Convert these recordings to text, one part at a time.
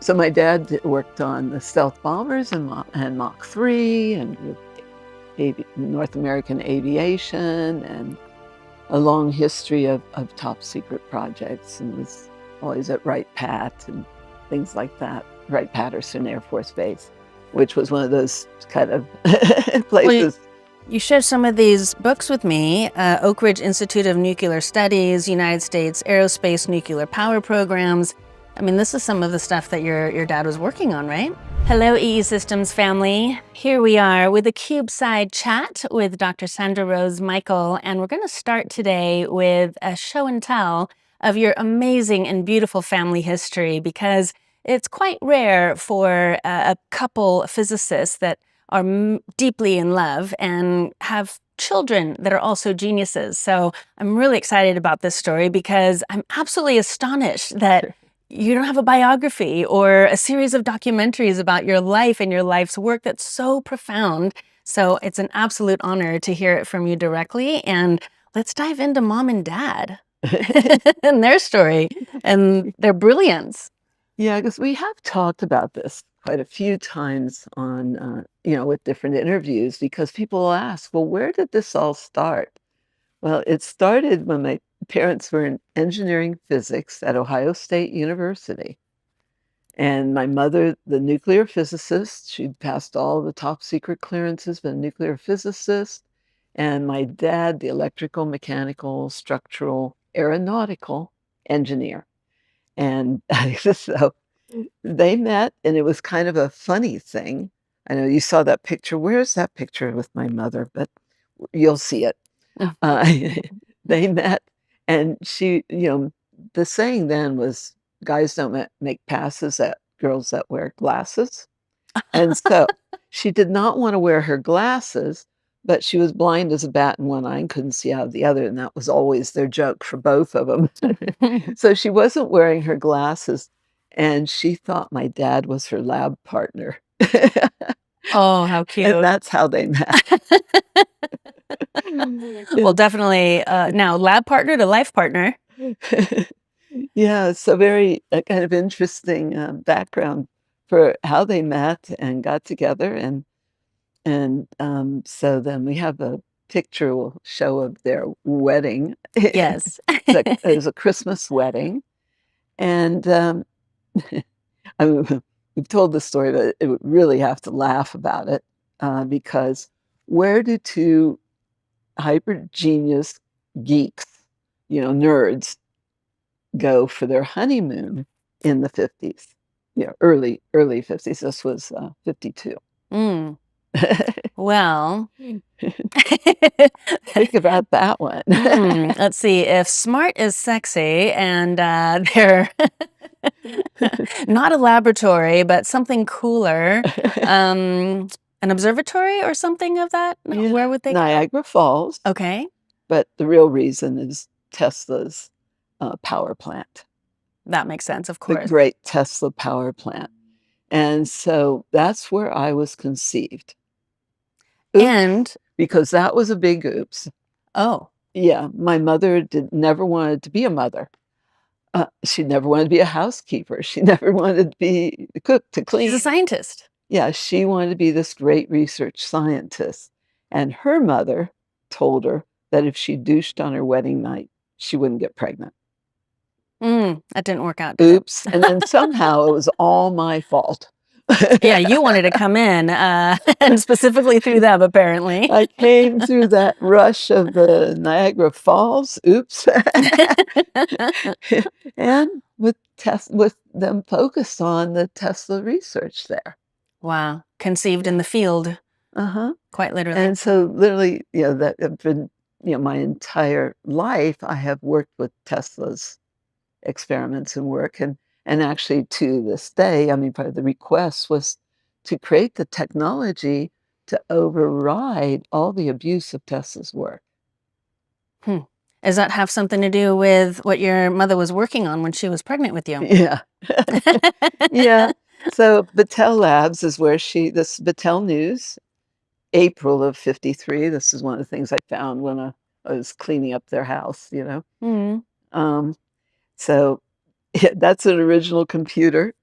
So my dad worked on the stealth bombers and Mach 3 and with North American aviation and a long history of top secret projects, and was always at Wright-Pat and things like that. Wright-Patterson Air Force Base, which was one of those kind of places. You shared some of these books with me, Oak Ridge Institute of Nuclear Studies, United States Aerospace Nuclear Power Programs. I mean, this is some of the stuff that your dad was working on, right? Hello, EE Systems family. Here we are with a CubeSide chat with Dr. Sandra Rose Michael, and we're going to start today with a show and tell of your amazing and beautiful family history, because it's quite rare for a couple physicists that are deeply in love and have children that are also geniuses. So I'm really excited about this story because I'm absolutely astonished that you don't have a biography or a series of documentaries about your life and your life's work that's so profound. So it's an absolute honor to hear it from you directly. And let's dive into mom and dad and their story and their brilliance. Yeah, because we have talked about this quite a few times on, with different interviews, because people will ask, well, where did this all start? Well, it started when my parents were in engineering physics at Ohio State University. And my mother, the nuclear physicist, she'd passed all the top secret clearances, been a nuclear physicist. And my dad, the electrical, mechanical, structural, aeronautical engineer. And so they met, and it was kind of a funny thing. I know you saw that picture. Where's that picture with my mother? But you'll see it. They met, and she, the saying then was, guys don't make passes at girls that wear glasses. And so she did not want to wear her glasses, but she was blind as a bat in one eye and couldn't see out of the other. And that was always their joke for both of them. So she wasn't wearing her glasses, and she thought my dad was her lab partner. Oh, how cute. And that's how they met. Well, definitely now lab partner to life partner. Yeah, so very kind of interesting background for how they met and got together. And so then we have a picture we'll show of their wedding. Yes. It was a Christmas wedding. And I mean, we've told the story, but it would really have to laugh about it because where do two hyper genius geeks, nerds, go for their honeymoon in the 50s? Early 50s. This was 52. Well, think about that one. Let's see, if smart is sexy and they're not a laboratory, but something cooler, an observatory or something of that? Yeah. Where would they go? Niagara Falls. Okay. But the real reason is Tesla's power plant. That makes sense, of course. The great Tesla power plant. And so that's where I was conceived. Oops, and because that was a big oops. Oh. Yeah, my mother never wanted to be a mother. She never wanted to be a housekeeper. She never wanted to be a cook, to clean. She's a scientist. Yeah, she wanted to be this great research scientist. And her mother told her that if she douched on her wedding night, she wouldn't get pregnant. That didn't work out. Oops. And then somehow it was all my fault. Yeah, you wanted to come in, and specifically through them, apparently. I came through that rush of the Niagara Falls. Oops. And with them focused on the Tesla research there. Wow. Conceived in the field. Quite literally. And so literally, that have been, my entire life, I have worked with Tesla's experiments and work. And actually to this day, I mean, part of the request was to create the technology to override all the abuse of Tesla's work. Does that have something to do with what your mother was working on when she was pregnant with you? Yeah. Yeah. So Battelle Labs is where this Battelle News, April of 53. This is one of the things I found when I was cleaning up their house, So Yeah, that's an original computer.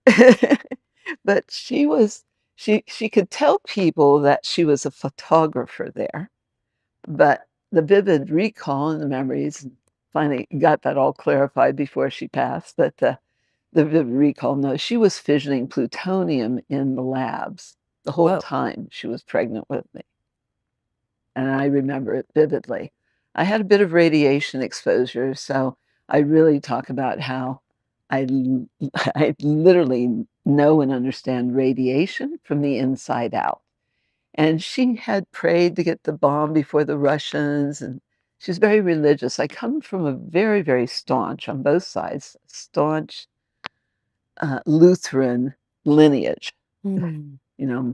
But she could tell people that she was a photographer there, but the vivid recall and the memories finally got that all clarified before she passed, but, the vivid recall, no, she was fissioning plutonium in the labs the whole Whoa. time she was pregnant with me, and I remember it vividly. I had a bit of radiation exposure, so I really talk about how I l I literally know and understand radiation from the inside out. And she had prayed to get the bomb before the Russians, and she's very religious. I come from a very, very staunch, on both sides, staunch, Lutheran lineage, Mm.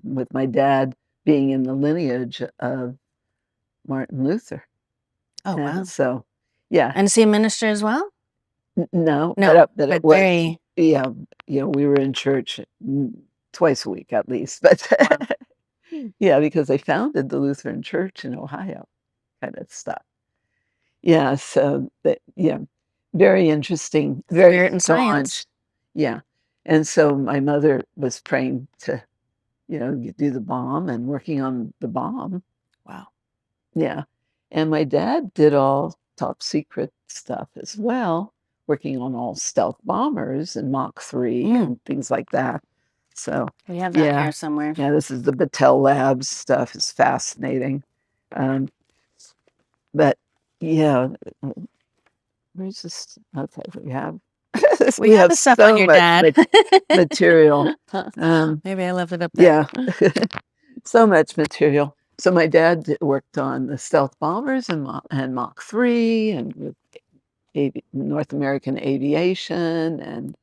with my dad being in the lineage of Martin Luther. Oh, And wow. so, yeah, And is he a minister as well? no, No, but it but was, very yeah, we were in church twice a week at least, but wow. yeah, because they founded the Lutheran Church in Ohio, kind of stuff. Yeah, so that, yeah, very interesting, very Spirit and science. staunch. Yeah. And so my mother was praying to, do the bomb and working on the bomb. Wow. Yeah. And my dad did all top secret stuff as well, working on all stealth bombers and Mach 3 Mm. and things like that. So, We have that yeah. here somewhere. Yeah, this is the Battelle Labs stuff is fascinating. Um, but yeah, where's this? Okay, we have We we have have the stuff on so your much dad. material. Um, Maybe I left it up there. yeah, so much material. So my dad worked on the stealth bombers and Mach 3 and with North American aviation and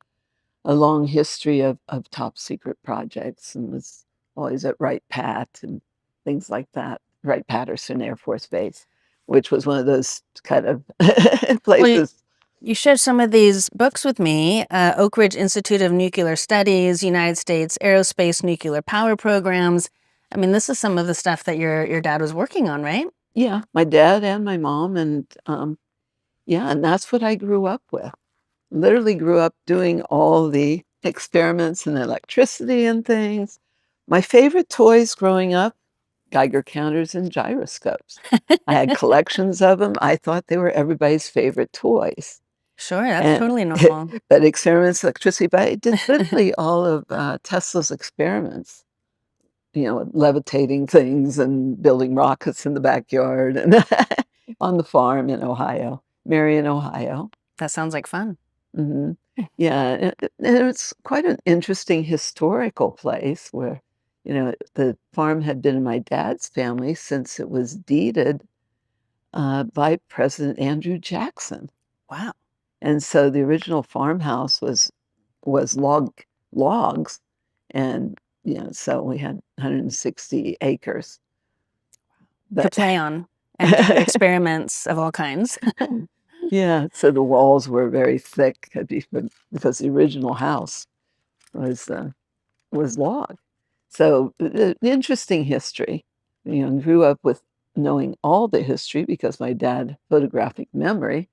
a long history of top secret projects and was always at Wright-Pat and things like that. Wright-Patterson Air Force Base, which was one of those kind of Well, places. you shared some of these books with me, Oak Ridge Institute of Nuclear Studies, United States Aerospace Nuclear Power Programs. I mean, this is some of the stuff that your dad was working on, right? Yeah, my dad and my mom, and yeah, and that's what I grew up with. Literally grew up doing all the experiments in electricity and things. My favorite toys growing up, Geiger counters and gyroscopes. I had collections of them. I thought they were everybody's favorite toys. Sure, that's And totally normal. but experiments, electricity, but I did literally all of Tesla's experiments, levitating things and building rockets in the backyard and on the farm in Ohio, Marion, Ohio. That sounds like fun. Mhm. Yeah, and it's quite an interesting historical place where, the farm had been in my dad's family since it was deeded, by President Andrew Jackson. Wow. And so the original farmhouse was logs, and, so we had 160 acres. To But play on and do experiments of all kinds. yeah, so the walls were very thick, because the original house was, log. So, interesting history. Grew up with knowing all the history because my dad photographic memory,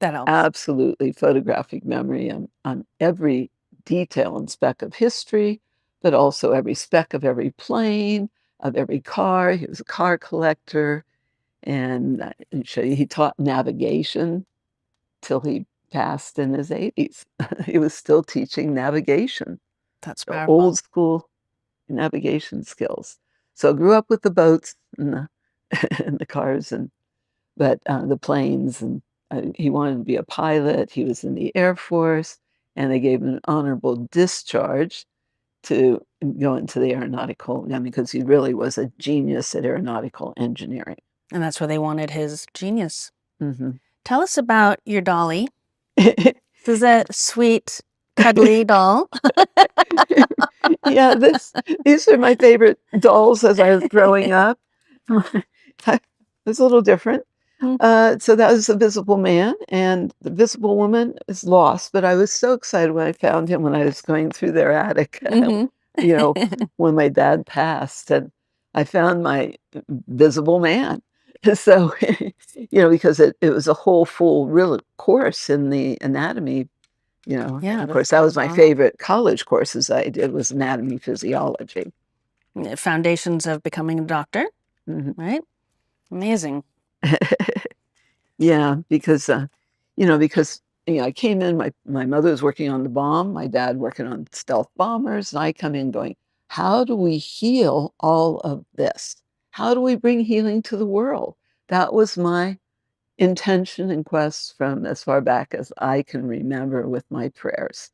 That helps. absolutely photographic memory on every detail and speck of history, but also every speck of every plane, of every car. He was a car collector, and, show you he taught navigation till he passed in his 80s. He was still teaching navigation, That's the powerful. old school navigation skills. So, grew up with the boats and the and the cars but, the planes, and, he wanted to be a pilot. He was in the Air Force, and they gave him an honorable discharge to go into the aeronautical, because he really was a genius at aeronautical engineering. And that's where they wanted his genius. Mhm. Tell us about your dolly. This is a sweet, cuddly doll. Yeah, these are my favorite dolls as I was growing up. It was a little different. Mm. So that was the Visible Man, and the Visible Woman is lost, but I was so excited when I found him when I was going through their attic, Mhm. when my dad passed, and I found my Visible Man. So, because it was a whole full real course in the anatomy, Yeah, of that's course, that was my phenomenal. favorite college courses I did was anatomy, physiology. Foundations of becoming a doctor, Mhm. right? Amazing. Yeah, because, I came in, my mother was working on the bomb, my dad working on stealth bombers, and I come in going, "How do we heal all of this? How do we bring healing to the world?" That was my intention and quest from as far back as I can remember with my prayers.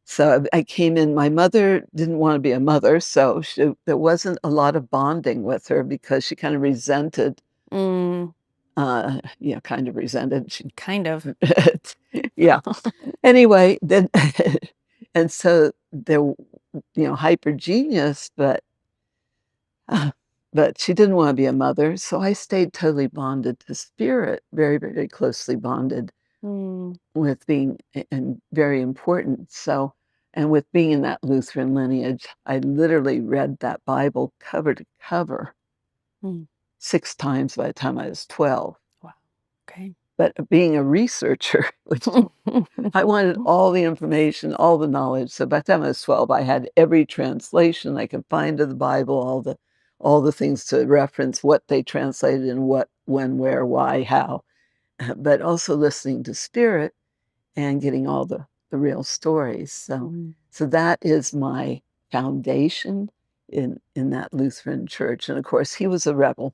So I came in my mother didn't wanna be a mother, so there wasn't a lot of bonding with her because she kinda resented, Mm, kind of resented, she kind of. yeah. Anyway, then and so hyper genius, uh, but she didn't wanna be a mother, so I stayed totally bonded to spirit, very, very closely bonded Mm, with being and very important, so and with being in that Lutheran lineage, I literally read that Bible cover to cover mm. 6 times by the time I was 12. Wow. Okay. But being a researcher, which I wanted all the information, all the knowledge, so by the time I was 12, I had every translation I could find of the Bible, all the things to reference, what they translated and what, when, where, why, how, but also listening to spirit and getting all the real stories, Mm. so that is my foundation in that Lutheran church, and of course, he was a rebel,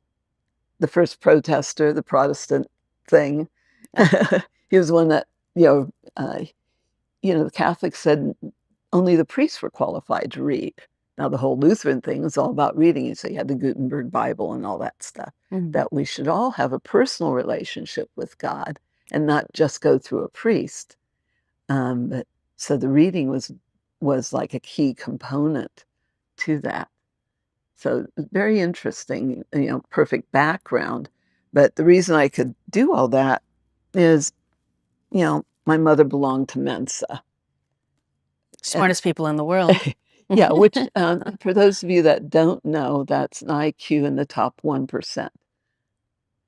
the first protester, the Protestant thing. Oh, He was one that, you know, uh, the Catholics said only the priests were qualified to read. Now, the whole Lutheran thing is all about reading, so you had the Gutenberg Bible and all that stuff, mm. that we should all have a personal relationship with God and not just go through a priest. But so the reading was like a key component to that. So very interesting, perfect background. But the reason I could do all that is, my mother belonged to Mensa. And Smartest people in the world. yeah, which for those of you that don't know, that's an IQ in the top 1%.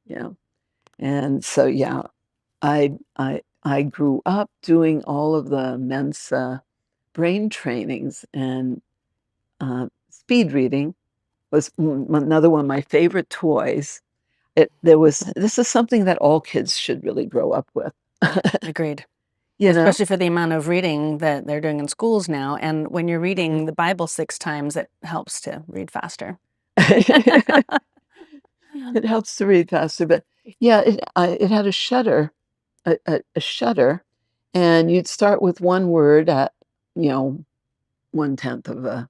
You know, and so yeah, I grew up doing all of the Mensa brain trainings and speed reading was another one of my favorite toys. This is something that all kids should really grow up with. Agreed. You know? Especially for the amount of reading that they're doing in schools now. And when you're reading the Bible 6 times, it helps to read faster. It helps to read faster, but yeah, it had a shutter, a shutter, and you'd start with one word at, you know, 1/10 of a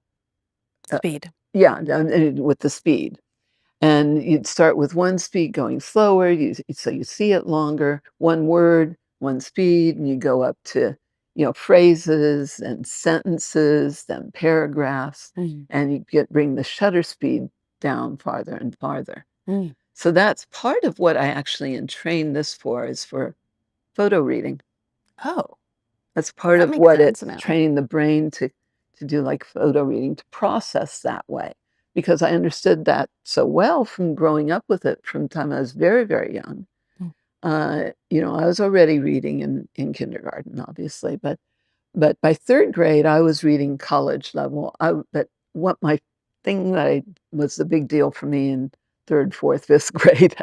Speed. yeah, with the speed. And you'd start with one speed going slower, so you see it longer, one word, one speed, and you go up to, phrases and sentences, then paragraphs, Mm. and you bring the shutter speed down farther and farther. Mm. So that's part of what I actually entrained this for is for photo reading. Oh, That's part that of makes what sense it's now. training the brain to do, like, photo reading, to process that way, because I understood that so well from growing up with it from the time I was very, very young. Mm. I was already reading in kindergarten, obviously, but by 3rd grade, I was reading college level. But what my thing that I was the big deal for me in 3rd, 4th, 5th grade,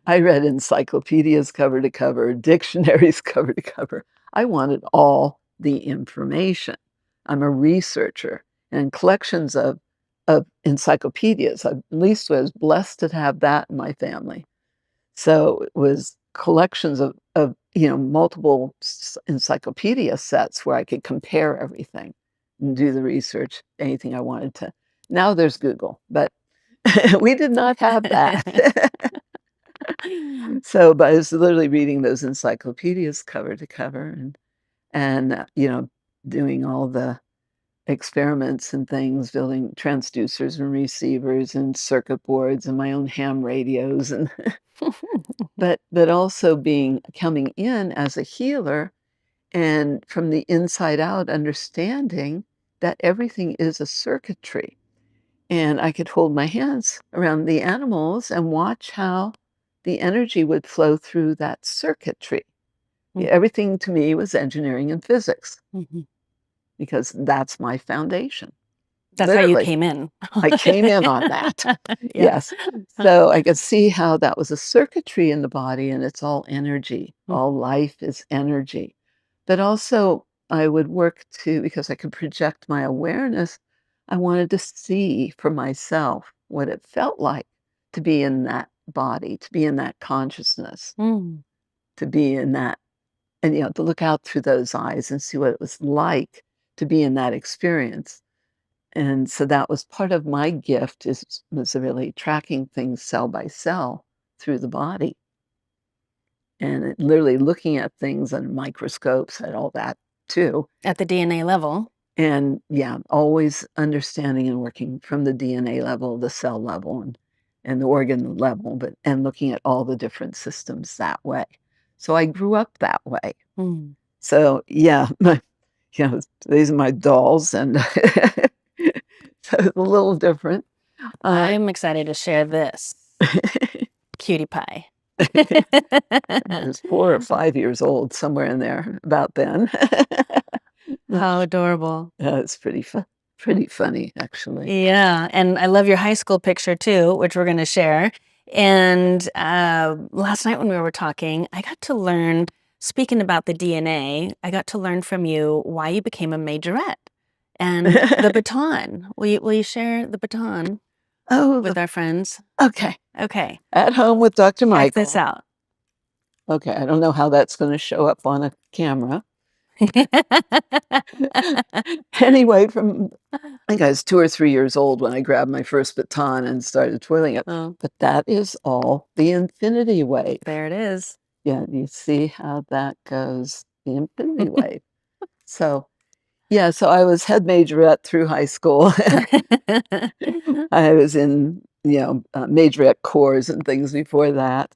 I read encyclopedias cover to cover, dictionaries cover to cover. I wanted all the information. I'm a researcher, and collections of encyclopedias. I at least was blessed to have that in my family. So it was collections of multiple encyclopedia sets where I could compare everything and do the research, anything I wanted to. Now there's Google, but we did not have that. So, but I was literally reading those encyclopedias cover to cover and doing all the experiments and things, building transducers and receivers and circuit boards and my own ham radios and but also being coming in as a healer and from the inside out understanding that everything is a circuitry. And I could hold my hands around the animals and watch how the energy would flow through that circuitry. Everything to me was engineering and physics Mm-hmm. because that's my foundation. That's how you Literally. came in. I came in on that. Yeah. Yes. So I could see how that was a circuitry in the body, and it's all energy. All life is energy. But also, I would work to, because I could project my awareness, I wanted to see for myself what it felt like to be in that body, to be in that consciousness, Mm. to be in that, and, to look out through those eyes and see what it was like to be in that experience. And so that was part of my gift was really tracking things cell by cell through the body and literally looking at things on microscopes and all that too. At the DNA level. And yeah, always understanding and working from the DNA level, the cell level, and the organ level, and looking at all the different systems that way. So I grew up that way. Mm. So yeah, these are my dolls, and so it's a little different. I'm excited to share this. Cutie pie. I was 4 or 5 years old, somewhere in there about then. How adorable. It's pretty funny, actually. Yeah, and I love your high school picture too, which we're going to share. And last night when we were talking, I got to learn, speaking about the DNA, I got to learn from you why you became a majorette and the baton. Will you share the baton with our friends? Okay. Okay. At home with Dr. Michael. Check this out. Okay, I don't know how that's gonna show up on a camera. Anyway, I think I was 2 or 3 years old when I grabbed my first baton and started twirling it. Oh, But that is all the infinity wave. there it is. Yeah, you see how that goes, the infinity wave. So, yeah, so I was head majorette through high school. I was in, majorette corps and things before that,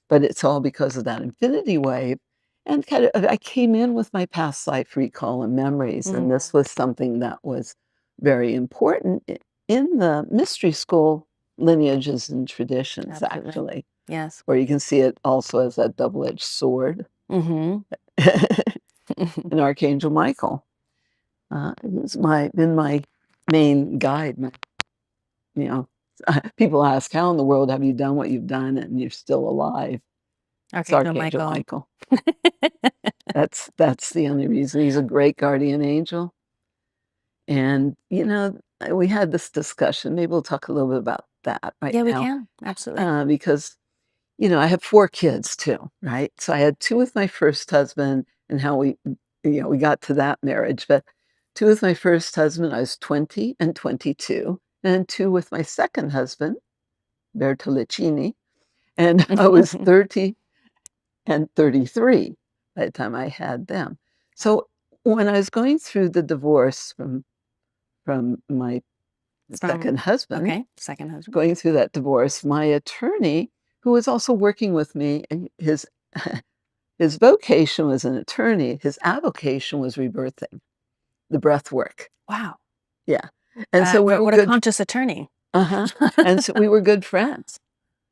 but it's all because of that infinity wave, and kind of I came in with my past life recall and memories, and this was something that was very important in the mystery school lineages and traditions, Absolutely. actually, Yes. where you can see it also as that double-edged sword. Mm-hmm. And Archangel Michael is been my main guide. People ask, "How in the world have you done what you've done and you're still alive?" It's Archangel Archangel Michael. That's the only reason. He's a great guardian angel. And, we had this discussion. Maybe we'll talk a little bit about that right Yeah, we now. can. Absolutely. Because, I have 4 kids too, right? So I had 2 with my first husband and how we got to that marriage. But 2 with my first husband, I was 20 and 22. And then 2 with my second husband, Bertolicini, and I was 30 and 33 by the time I had them. So when I was going through the divorce from my second husband, Okay, second husband. going through that divorce, my attorney, who was also working with me, and his his vocation was an attorney, his avocation was rebirthing, the breath work. Wow. Yeah. And so we were what a good. conscious attorney. Uh-huh. And so we were good friends.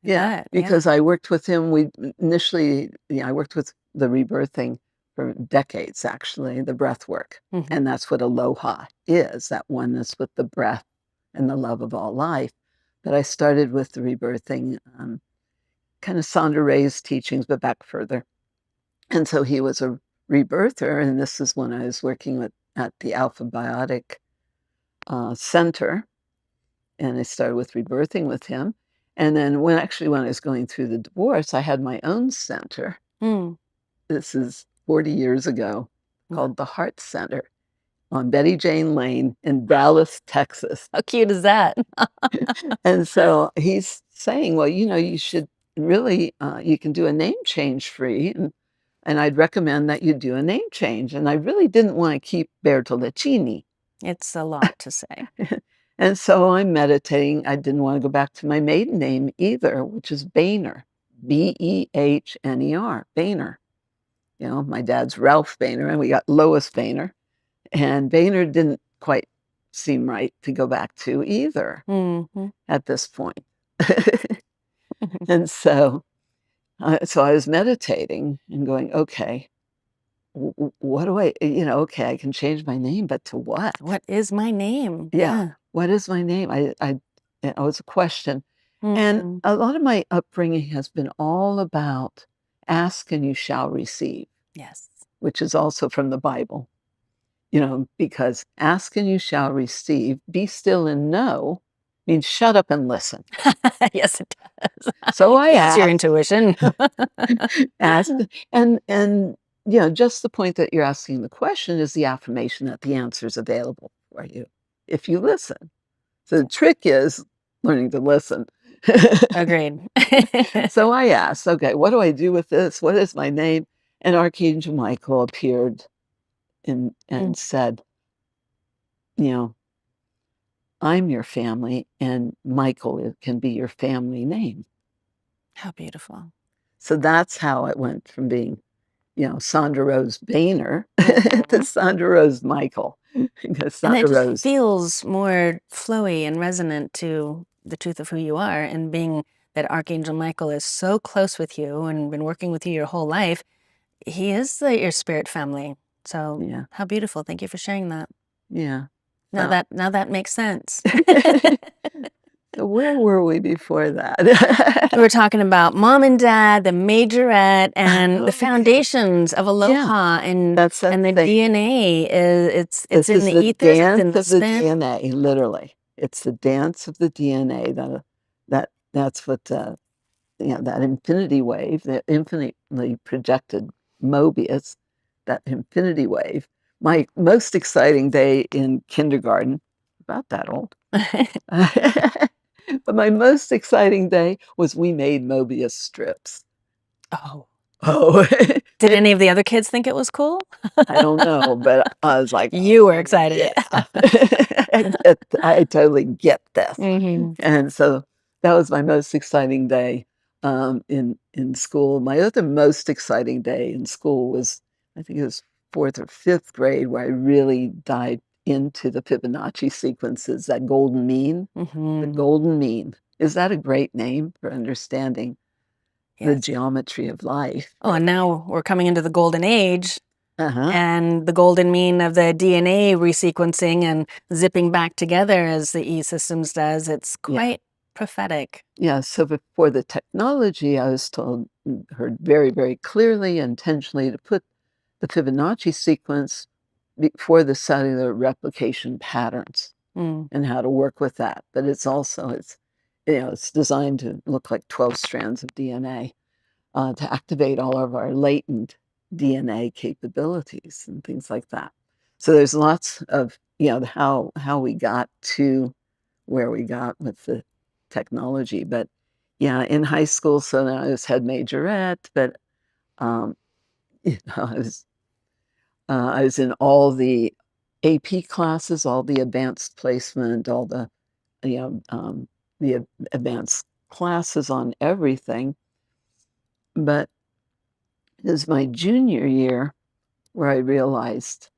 Yeah, Bet, because I worked with him. We initially, I worked with the rebirthing for decades, actually, the breath work. Mhm. And that's what aloha is, that oneness with the breath and the love of all life. But I started with the rebirthing, kind of Sandra Rose teachings, but back further. And so he was a rebirther. And this is when I was working at the Alpha Biotic Center. And I started with rebirthing with him. And then when I was going through the divorce, I had my own center. Mm. This is 40 years ago, called the Heart Center on Betty Jane Lane in Dallas, Texas. How cute is that? And so he's saying, well, you should really, you can do a name change free. And I'd recommend that you do a name change. And I really didn't want to keep Bertolicini. It's a lot to say. And so I'm meditating. I didn't want to go back to my maiden name either, which is Boehner, Behner, Boehner. My dad's Ralph Boehner, and we got Lois Boehner. And Boehner didn't quite seem right to go back to either Mm-hmm. at this point. And so So I was meditating and going, okay, what do I, okay, I can change my name, but to what? What is my name? Yeah. What is my name? It was a question. And Mm, a lot of my upbringing has been all about ask and you shall receive, yes. which is also from the Bible, because ask and you shall receive, be still and know means shut up and listen. Yes, it does. So I Use your asked, intuition. asked, and just the point that you're asking the question is the affirmation that the answer is available for you if you listen. So the trick is learning to listen. Agreed. So I asked, okay, what do I do with this? What is my name? And Archangel Michael appeared and Mm, said, you know, I'm your family, and Michael can be your family name. how beautiful. So that's how it went from being, Sandra Rose Boehner to Mhm. Sandra Rose Michael. Because And it Sandra just Rose, feels more flowy and resonant to the truth of who you are. And being that Archangel Michael is so close with you and been working with you your whole life, he is your spirit family. So yeah, how beautiful. Thank you for sharing that. yeah. Now So, that makes sense. so where were we before that? We were talking about mom and dad, the majorette, and the Okay. foundations of Yeah, aloha, that's that and the thing. DNA is it's This in is the the ethers, it's dance in the of the spin. DNA, literally. It's the dance of the DNA that's what, that infinity wave, the infinitely projected Mobius, that infinity wave. My most exciting day in kindergarten, about that old, but my most exciting day was we made Mobius strips. Oh. Oh, Did any of the other kids think it was cool? I don't know, but I was like, You were "Oh, excited. yeah." I totally get this. Mhm. And so that was my most exciting day, in school. My other most exciting day in school was, I think it was 4th or 5th grade, where I really dived into the Fibonacci sequences, that golden mean. The Mhm. golden mean. Is that a great name for understanding the Yes. geometry of life? Oh, and now we're coming into the golden age Uh-huh. and the golden mean of the DNA resequencing and zipping back together as the E systems does. It's Yeah. quite prophetic. Yeah, so before the technology, I was told, heard very, very clearly, intentionally, to put the Fibonacci sequence before the cellular replication patterns Mm. and how to work with that. But it's designed to look like 12 strands of DNA, to activate all of our latent DNA capabilities and things like that. So there's lots of, how we got to where we got with the technology. But yeah, in high school, so then I was head majorette, but um, I was in all the AP classes, all the advanced placement, all the you know the advanced classes on everything. But it was my junior year where I realized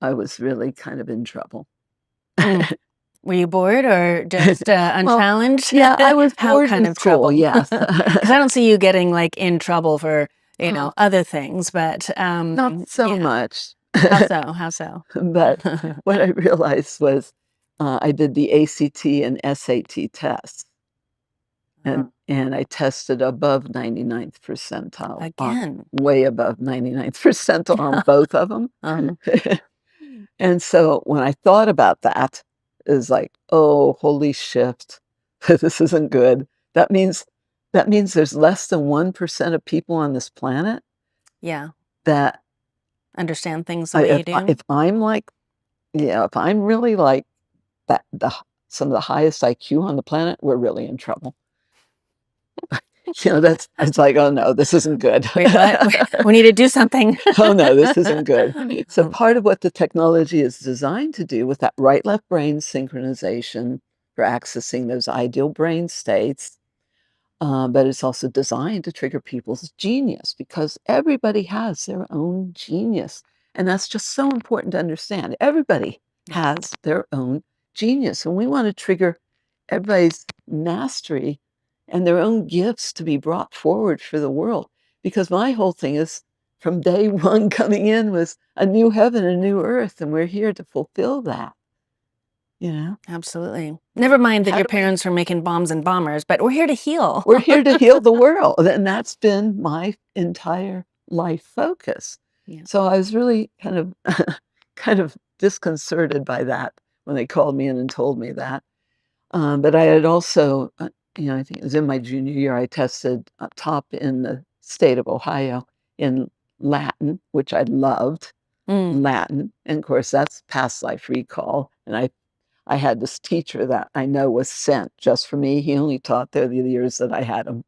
I was really kind of in trouble. Mm. Were you bored or just Well, unchallenged? yeah, I was How bored kind in of school, trouble? yes. Because I don't see you getting like in trouble for, other things, but Not so yeah. much. How so? How so? But what I realized was, I did the ACT and SAT tests, Uh, and I tested above 99th percentile, again. way above 99th percentile on both of them. Uh-huh. And so when I thought about that, it was like, "Oh, holy shit, this isn't good." That means there's less than 1% of people on this planet Yeah. that Understand things the I way you do. if I'm like, yeah, if I'm really like that, some of the highest IQ on the planet, we're really in trouble. That's it's like, "Oh, no, this isn't good." Wait, what? We need to do something. Oh, no, this isn't good. So Mm, part of what the technology is designed to do with that right-left brain synchronization for accessing those ideal brain states, but it's also designed to trigger people's genius because everybody has their own genius, and that's just so important to understand. Everybody yeah. has their own genius, and we wanna trigger everybody's mastery and their own gifts to be brought forward for the world. Because my whole thing is from day one coming in was a new heaven, a new earth, and we're here to fulfill that. You know? Absolutely. Never mind that How your do we parents were making bombs and bombers, but we're here to heal. We're here to heal the world, and that's been my entire life focus. Yeah. So I was really kind of kind of disconcerted by that when they called me in and told me that. But I had also, I think it was in my junior year, I tested top in the state of Ohio in Latin, which I loved, Mm. Latin, and of course that's past life recall. And I had this teacher that I know was sent just for me. He only taught there the years that I had him.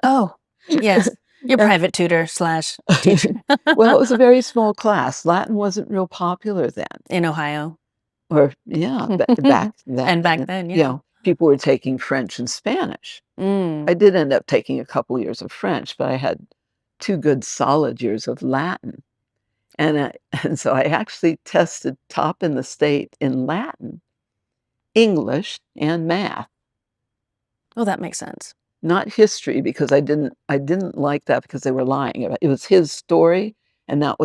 Oh, yes. Your Yeah. private tutor slash teacher Well, it was a very small class. Latin wasn't real popular then. in Ohio. Or yeah, back then. And back then, You yeah. know, people were taking French and Spanish. I Mm. did end up taking a couple years of French, but I had 2 good solid years of Latin. And and so I actually tested top in the state in Latin, English, and math. Well, that makes sense. Not history, because I didn't like that because they were lying about it. It was his story, and that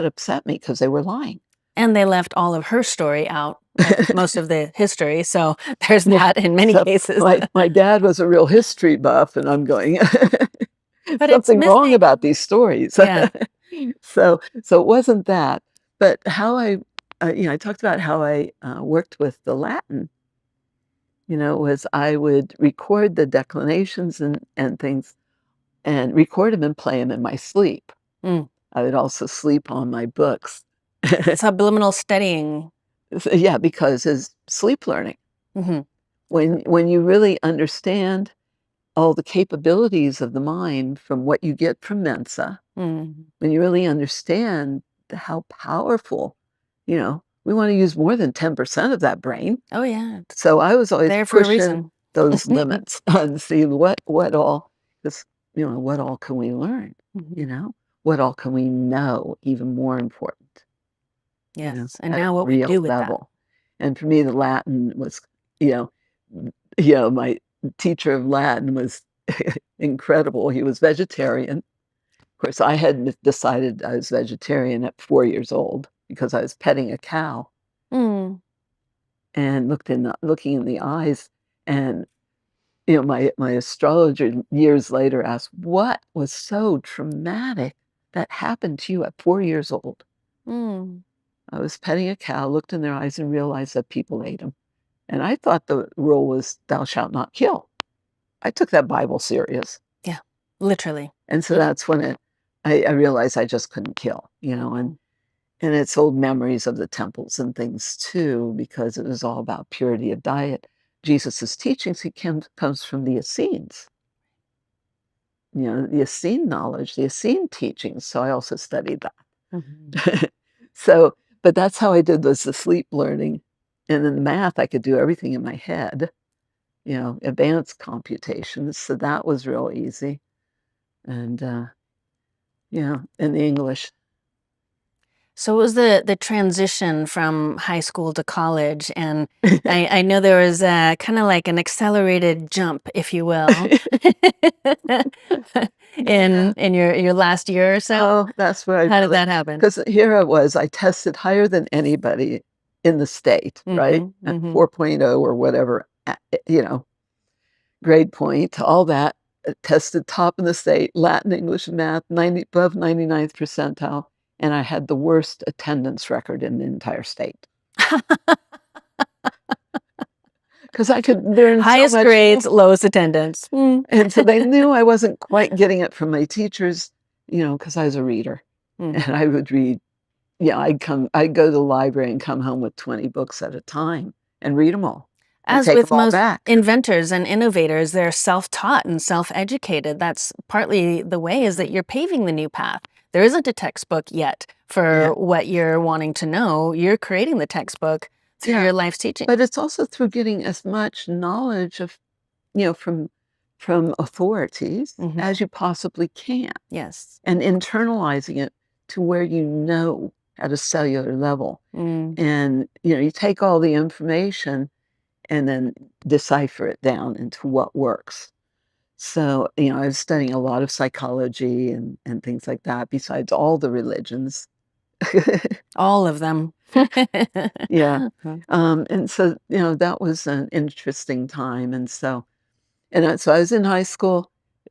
upset me because they were lying. And they left all of her story out of most of the history, so there's that in many So cases. my dad was a real history buff, and I'm going, But it's something wrong missing. about these stories. Yeah. So it wasn't that, but how I talked about how I worked with the Latin. Was I would record the declinations and things, and record them and play them in my sleep. Mm. I would also sleep on my books. Subliminal studying. Yeah, because it's sleep learning. Mhm. When you really understand all the capabilities of the mind from what you get from Mensa, Mm. when you really understand how powerful, we want to use more than 10% of that brain. Oh, yeah. It's So I was always there for a pushing reason. those limits and see what all this, what all can we learn, Mhm. what all can we know, even more important, Yes, and at a now what we real do with that. level. And for me, the Latin was, my teacher of Latin was incredible. He was vegetarian. Of course, I had decided I was vegetarian at 4 years old because I was petting a cow Mm. and looking in the eyes, and my astrologer years later asked, "What was so traumatic that happened to you at 4 years old?" Mm. I was petting a cow, looked in their eyes, and realized that people ate them. And I thought the rule was, "Thou shalt not kill." I took that Bible serious. Yeah, literally. And so that's when I realized I just couldn't kill, and it's old memories of the temples and things too, because it was all about purity of diet. Jesus's teachings, he comes from the Essenes, the Essene knowledge, the Essene teachings. So I also studied that. Mhm. So, but that's how I did was the sleep learning. And then the math, I could do everything in my head, advanced computations. So that was real easy. And, and the English. So it was the transition from high school to college, and I know there was kind of like an accelerated jump, if you will, in your last year or so. Oh, that's where How did that happen? because here I tested higher than anybody in the state, right? Mhm, At mhm. 4.0 or whatever, grade point, all that. Tested top in the state, Latin, English, and math, above 99th percentile, and I had the worst attendance record in the entire state. Because I could learn so Highest much grades, more. lowest attendance. Mm. And so they knew I wasn't quite getting it from my teachers, because I was a reader, and Mhm. I would read. Yeah, I'd go to the library and come home with 20 books at a time and read them all and As take with them all most back. inventors and innovators, they're self-taught and self-educated. That's partly the way is that you're paving the new path. There isn't a textbook yet Yeah, for what you're wanting to know. You're creating the textbook through yeah, your life's teaching. but it's also through getting as much knowledge of, from authorities Mhm. as you possibly can, Yes. and internalizing it to where at a cellular level. Mm. And, you take all the information and then decipher it down into what works. So, I was studying a lot of psychology and things like that, besides all the religions. All of them. Yeah. And so, that was an interesting time. So I was in high school.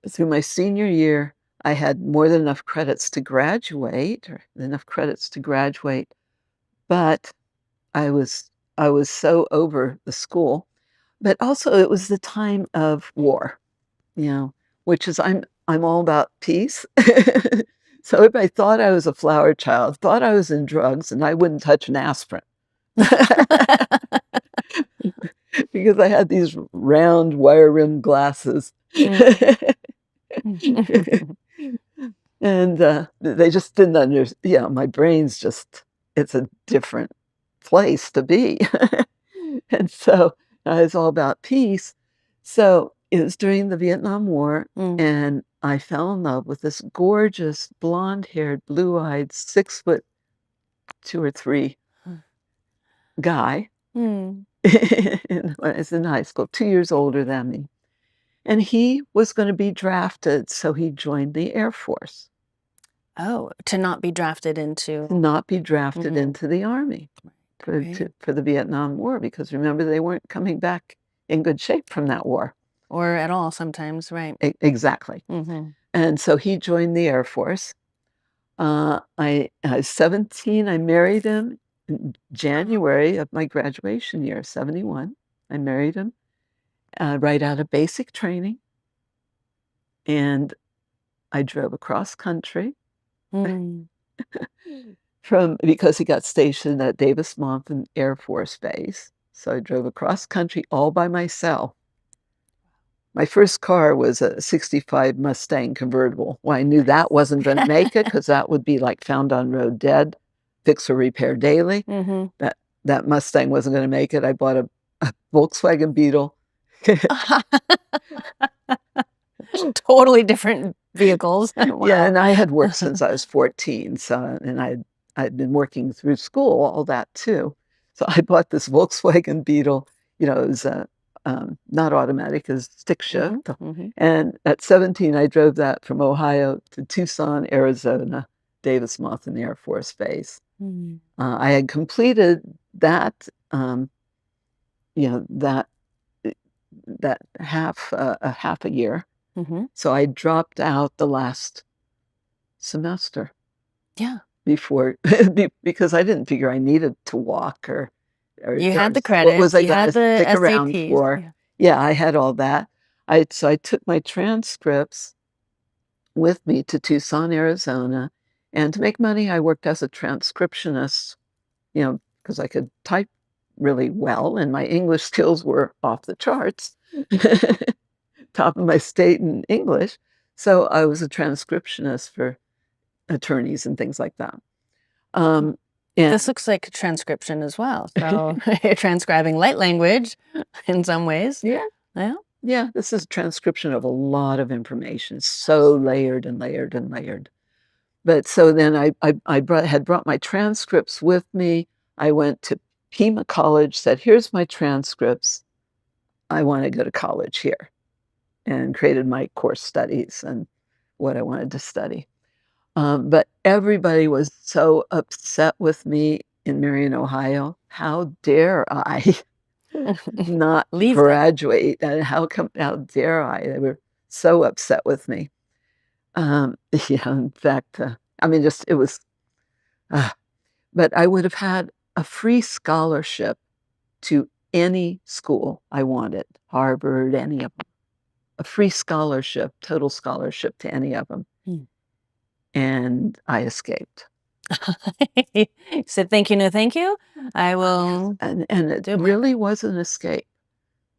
Through my senior year, I had more than enough credits to graduate, or enough credits to graduate, but I was I was so over the school. But also it was the time of war, which is I'm all about peace. So everybody thought I was a flower child, thought I was in drugs, and I wouldn't touch an aspirin. Because I had these round wire-rimmed glasses. And, they just didn't my brain's just it's a different place to be. And so, I was all about peace. So, it was during the Vietnam War, Mm. and I fell in love with this gorgeous, blonde-haired, blue-eyed, 6 foot 2 or 3 guy Mm. when I was in high school, 2 years older than me. And he was gonna be drafted, so he joined the Air Force. Oh, to not be drafted To into. not be drafted Mhm. into the Army Right. for the Vietnam War, because remember, they weren't coming back in good shape from that war. Or at all sometimes, right. Exactly. Mhm. And so he joined the Air Force. I was 17, I married him in January of my graduation year, 71. I married him, right out of basic training, and I drove across country Mm. because he got stationed at Davis-Monthan Air Force Base. So I drove across country all by myself. My first car was a '65 Mustang convertible. Well, I knew that wasn't gonna make it because that would be, like, found on road dead, fix or repair daily. Mhm. That Mustang wasn't gonna make it. I bought a Volkswagen Beetle. Totally different vehicles. Yeah, Wow. and I had worked since I was 14, so and I'd been working through school, all that too. So I bought this Volkswagen Beetle, it was not automatic, it was stick Mhm, shift, mhm. and at 17, I drove that from Ohio to Tucson, Arizona, Davis-Monthan Air Force Base. Mm. I had completed that, that that half a year, Mhm. so I dropped out the last semester. Yeah. Before because I didn't figure I needed to walk You or had the what was credits, I you gonna had the stick around SATs. for? Yeah. Yeah, I had all that. I took my transcripts with me to Tucson, Arizona, and to make money, I worked as a transcriptionist, because I could type really well and my English skills were off the charts, top of my state in English. So I was a transcriptionist for attorneys and things like that. Um, This and looks like a transcription as well. So you're transcribing light language in some ways. Yeah, Yeah. yeah, this is a transcription of a lot of information, so layered and layered and layered. But so then had brought my transcripts with me. I went to Pima College, said, "Here's my transcripts. I wanna go to college here," and created my course studies and what I wanted to study. But everybody was so upset with me in Marion, Ohio. How dare I not Leave them. graduate, and how dare I? They were so upset with me. Yeah, in fact, I mean, just it was, uh, but I would have had a free scholarship to any school I wanted, Harvard, any of them, a free scholarship, total scholarship to any of them, Mm. and I escaped. You said, "Thank you, no thank you. I Yes, will and it do my." really was an escape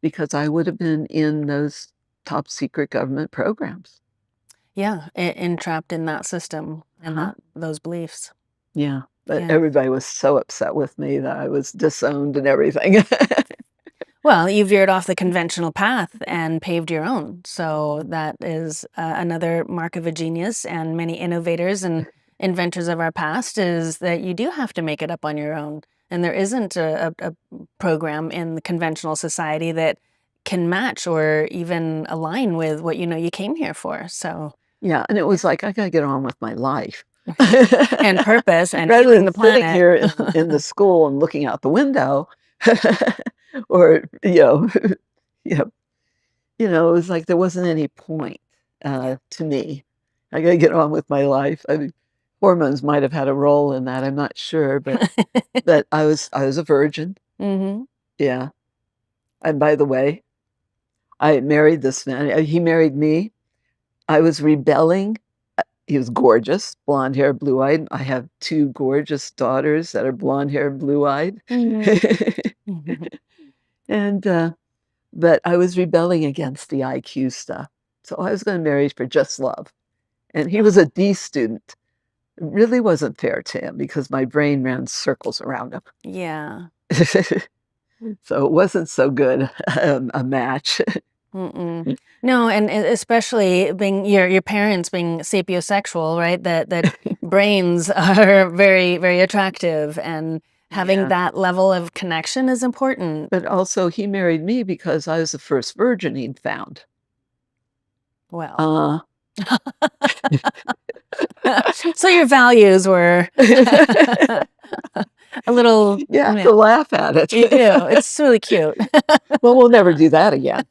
because I would have been in those top secret government programs. Yeah, entrapped in that system and Uh-huh. that those beliefs. Yeah, but Yeah. everybody was so upset with me that I was disowned and everything. Well, you veered off the conventional path and paved your own. So that is another mark of a genius. And many innovators and inventors of our past is that you do have to make it up on your own. And there isn't a program in the conventional society that can match or even align with what you came here for. So Yeah, and it was like, I gotta get on with my life. and purpose and Rather healing than the sitting planet. here in the school and looking out the window, or, you know, it was like there wasn't any point, to me. I gotta get on with my life. I mean, hormones might have had a role in that, I'm not sure, but I was a virgin. Hmm. Yeah, and by the way, I married this man, he married me. I was rebelling. He was gorgeous, blonde hair, blue-eyed. I have 2 gorgeous daughters that are blonde hair, blue-eyed. Hmm. Hmm. And, but I was rebelling against the IQ stuff. So I was gonna marry for just love. And he was a D student. It really wasn't fair to him because my brain ran circles around him. Yeah. So it wasn't so good, a match. Mm-mm. No, and especially being your parents being sapiosexual, right? That brains are very, very attractive, and having Yeah. that level of connection is important. But also he married me because I was the first virgin he'd found. Well, Uh so your values were a little, You have yeah, to laugh at you it. do. It's really cute. Well, we'll never do that again.